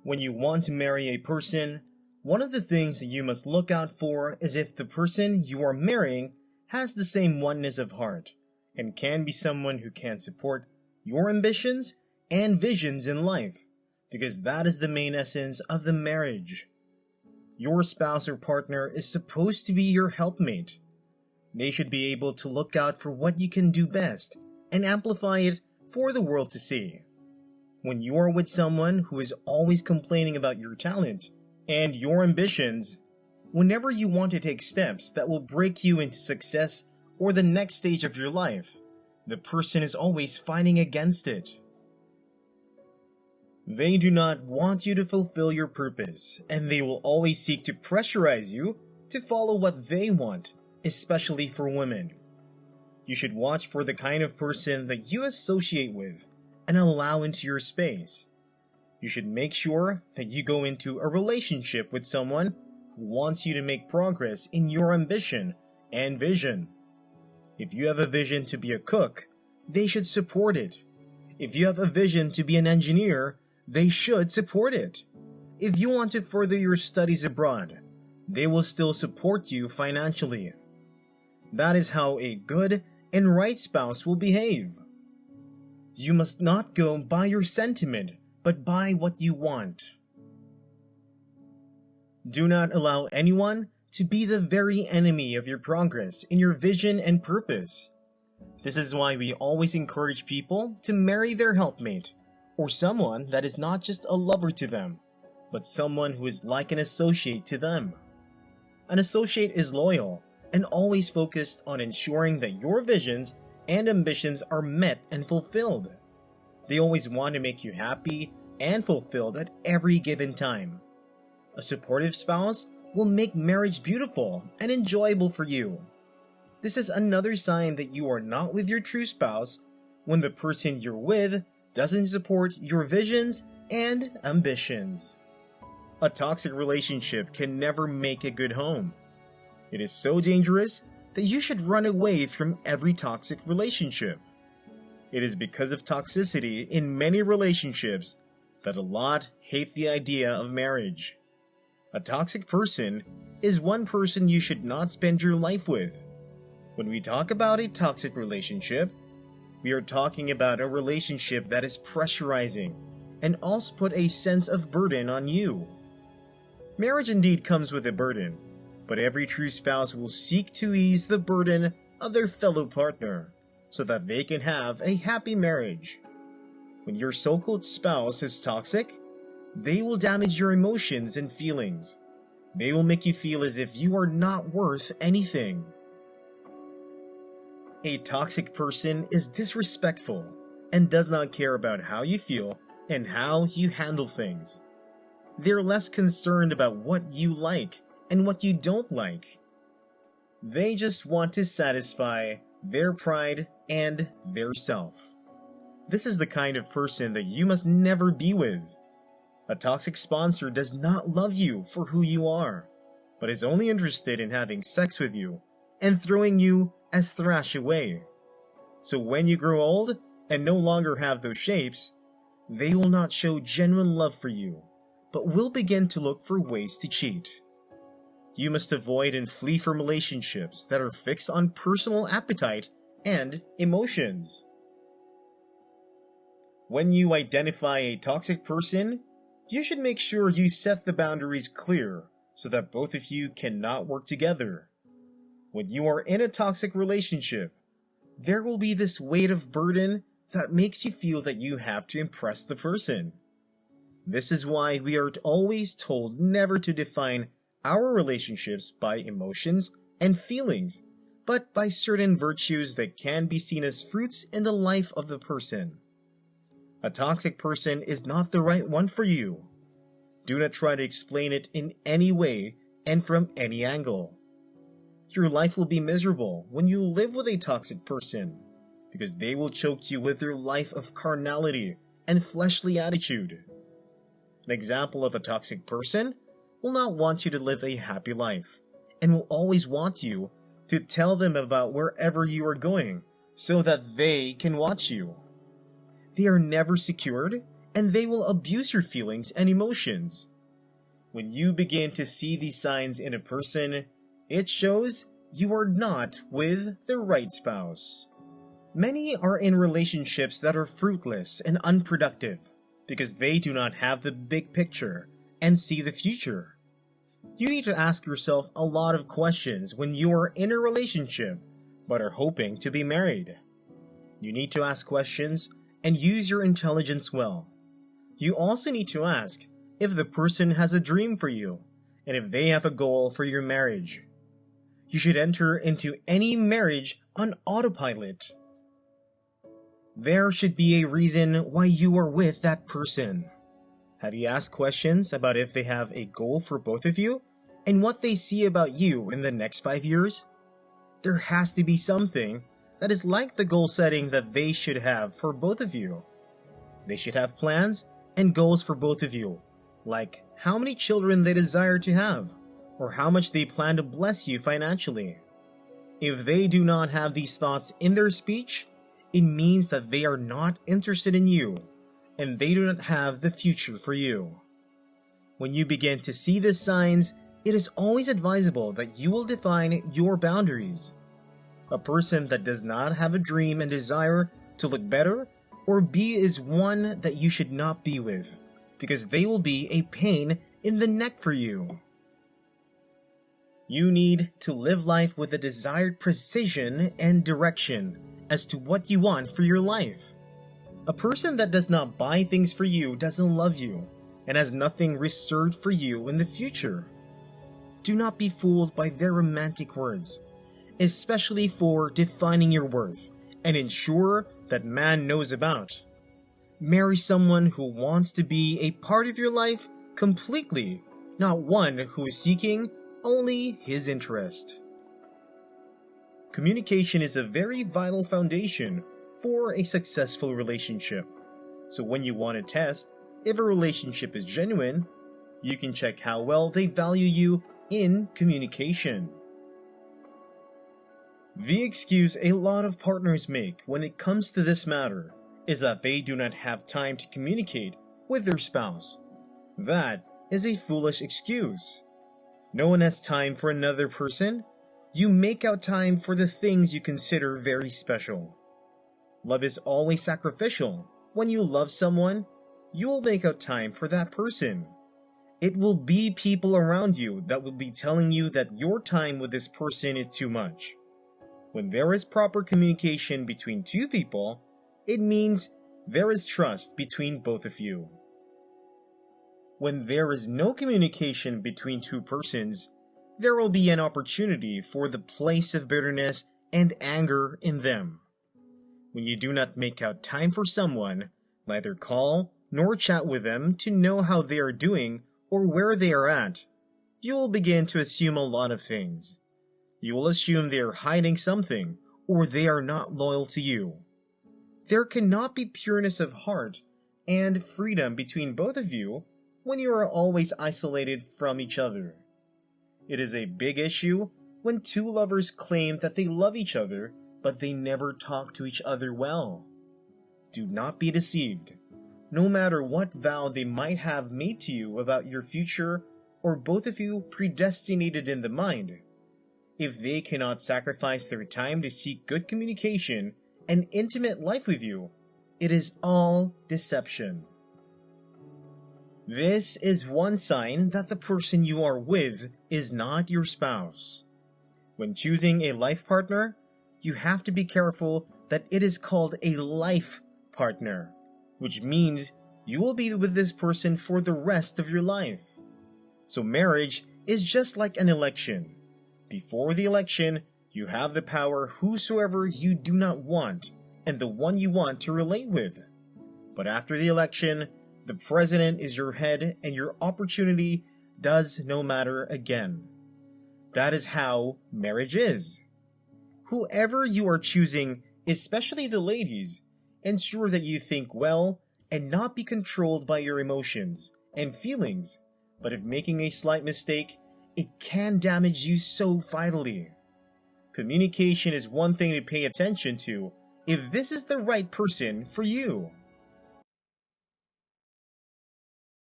When you want to marry a person, one of the things that you must look out for is if the person you are marrying has the same oneness of heart and can be someone who can support your ambitions and visions in life, because that is the main essence of the marriage. Your spouse or partner is supposed to be your helpmate. They should be able to look out for what you can do best and amplify it for the world to see. When you are with someone who is always complaining about your talent and your ambitions, whenever you want to take steps that will break you into success or the next stage of your life, the person is always fighting against it. They do not want you to fulfill your purpose, and they will always seek to pressurize you to follow what they want, especially for women. You should watch for the kind of person that you associate with and allow into your space. You should make sure that you go into a relationship with someone who wants you to make progress in your ambition and vision. If you have a vision to be a cook, they should support it. If you have a vision to be an engineer, they should support it. If you want to further your studies abroad, they will still support you financially. That is how a good and right spouse will behave. You must not go by your sentiment, but by what you want. Do not allow anyone to be the very enemy of your progress in your vision and purpose. This is why we always encourage people to marry their helpmate, or someone that is not just a lover to them, but someone who is like an associate to them. An associate is loyal and always focused on ensuring that your visions and ambitions are met and fulfilled. They always want to make you happy and fulfilled at every given time. A supportive spouse will make marriage beautiful and enjoyable for you. This is another sign that you are not with your true spouse when the person you're with doesn't support your visions and ambitions. A toxic relationship can never make a good home. It is so dangerous that you should run away from every toxic relationship. It is because of toxicity in many relationships that a lot hate the idea of marriage. A toxic person is one person you should not spend your life with. When we talk about a toxic relationship, we are talking about a relationship that is pressurizing and also put a sense of burden on you. Marriage indeed comes with a burden, but every true spouse will seek to ease the burden of their fellow partner so that they can have a happy marriage. When your so-called spouse is toxic, they will damage your emotions and feelings. They will make you feel as if you are not worth anything. A toxic person is disrespectful and does not care about how you feel and how you handle things. They're less concerned about what you like and what you don't like. They just want to satisfy their pride and their self. This is the kind of person that you must never be with. A toxic sponsor does not love you for who you are, but is only interested in having sex with you and throwing you as thrash away. So when you grow old and no longer have those shapes, they will not show genuine love for you, but will begin to look for ways to cheat. You must avoid and flee from relationships that are fixed on personal appetite and emotions. When you identify a toxic person, you should make sure you set the boundaries clear so that both of you cannot work together. When you are in a toxic relationship, there will be this weight of burden that makes you feel that you have to impress the person. This is why we are always told never to define our relationships by emotions and feelings, but by certain virtues that can be seen as fruits in the life of the person. A toxic person is not the right one for you. Do not try to explain it in any way and from any angle. Your life will be miserable when you live with a toxic person, because they will choke you with their life of carnality and fleshly attitude. An example of a toxic person will not want you to live a happy life, and will always want you to tell them about wherever you are going, so that they can watch you. They are never secured and they will abuse your feelings and emotions. When you begin to see these signs in a person, it shows you are not with the right spouse. Many are in relationships that are fruitless and unproductive because they do not have the big picture and see the future. You need to ask yourself a lot of questions when you are in a relationship but are hoping to be married. You need to ask questions and use your intelligence well. You also need to ask if the person has a dream for you and if they have a goal for your marriage. You should enter into any marriage on autopilot. There should be a reason why you are with that person. Have you asked questions about if they have a goal for both of you and what they see about you in the next 5 years? There has to be something that is like the goal setting that they should have for both of you. They should have plans and goals for both of you, like how many children they desire to have, or how much they plan to bless you financially. If they do not have these thoughts in their speech, it means that they are not interested in you, and they do not have the future for you. When you begin to see the signs, it is always advisable that you will define your boundaries. A person that does not have a dream and desire to look better or be is one that you should not be with, because they will be a pain in the neck for you. You need to live life with a desired precision and direction as to what you want for your life. A person that does not buy things for you doesn't love you and has nothing reserved for you in the future. Do not be fooled by their romantic words, especially for defining your worth and ensure that man knows about. Marry someone who wants to be a part of your life completely, not one who is seeking only his interest. Communication is a very vital foundation for a successful relationship. So when you want to test if a relationship is genuine, you can check how well they value you in communication. The excuse a lot of partners make when it comes to this matter is that they do not have time to communicate with their spouse. That is a foolish excuse. No one has time for another person. You make out time for the things you consider very special. Love is always sacrificial. When you love someone, you will make out time for that person. It will be people around you that will be telling you that your time with this person is too much. When there is proper communication between two people, it means there is trust between both of you. When there is no communication between two persons, there will be an opportunity for the place of bitterness and anger in them. When you do not make out time for someone, neither call nor chat with them to know how they are doing or where they are at, you will begin to assume a lot of things. You will assume they are hiding something or they are not loyal to you. There cannot be pureness of heart and freedom between both of you when you are always isolated from each other. It is a big issue when two lovers claim that they love each other, but they never talk to each other well. Do not be deceived. No matter what vow they might have made to you about your future, or both of you predestinated in the mind, if they cannot sacrifice their time to seek good communication and intimate life with you, it is all deception. This is one sign that the person you are with is not your spouse. When choosing a life partner, you have to be careful that it is called a life partner, which means you will be with this person for the rest of your life. So marriage is just like an election. Before the election, you have the power whosoever you do not want and the one you want to relate with. But after the election, the president is your head and your opportunity does no matter again. That is how marriage is. Whoever you are choosing, especially the ladies, ensure that you think well and not be controlled by your emotions and feelings, but if making a slight mistake, it can damage you so vitally. Communication is one thing to pay attention to if this is the right person for you.